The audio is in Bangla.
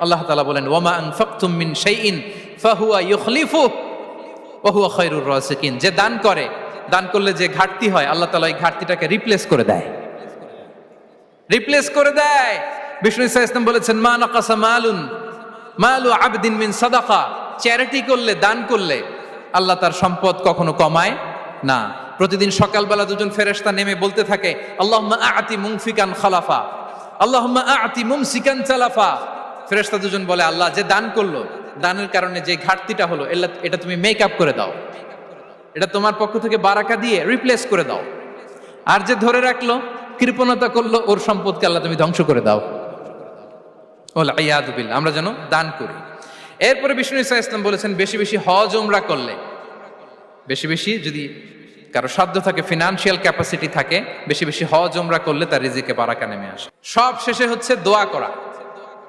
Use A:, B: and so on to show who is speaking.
A: আল্লাহ তাআলা বলেন ওয়ামা আনফাকতুম মিন শাইইন ফাহুয়া ইউখলিফুহু ওয়া হুয়া খায়রুর রাসিকিন। যে দান করে, দান করলে যে ঘাটতি হয় আল্লাহ তাআলা এই ঘাটতিটাকে রিপ্লেস করে দেয়, রিপ্লেস করে দেয়। বিষ্ণু ইসা ইসলাম বলেছেন মা নাকাসা মালু আবদিন মিন সাদাকা। চ্যারিটি করলে, দান করলে আল্লাহ তার সম্পদ কখনো কমায় না। প্রতিদিন সকালবেলা দুজন ফেরেশতা নেমে বলতে থাকে আল্লাহুম্মা আ'তি মুনফিকান খালাফা, আল্লাহুম্মা আ'তি মুমসিকান চালাফা। ফেরেশতা দুজন বলে আল্লাহ যে দান করলো, দানের কারণে যে ঘাটতিটা হলো এটা তুমি মেক আপ করে দাও, এটা তোমার পক্ষ থেকে বারাকা দিয়ে রিপ্লেস করে দাও। আর যে ধরে রাখলো, কৃপণতা করলো, ওর সম্পদকে আল্লাহ তুমি ধ্বংস করে দাও। ওয়াল ইয়াদু বিল্লাহ। আমরা যেন দান করি। এরপরে বিষ্ণু ইসা ইসলাম বলেছেন বেশি বেশি হজ উমরা করলে, বেশি বেশি যদি কারো সাধ্য থাকে, ফিনান্সিয়াল ক্যাপাসিটি থাকে, বেশি বেশি হজ উমরা করলে তার রিজিকে বারাকা নেমে আসে। সব শেষে হচ্ছে দোয়া করা।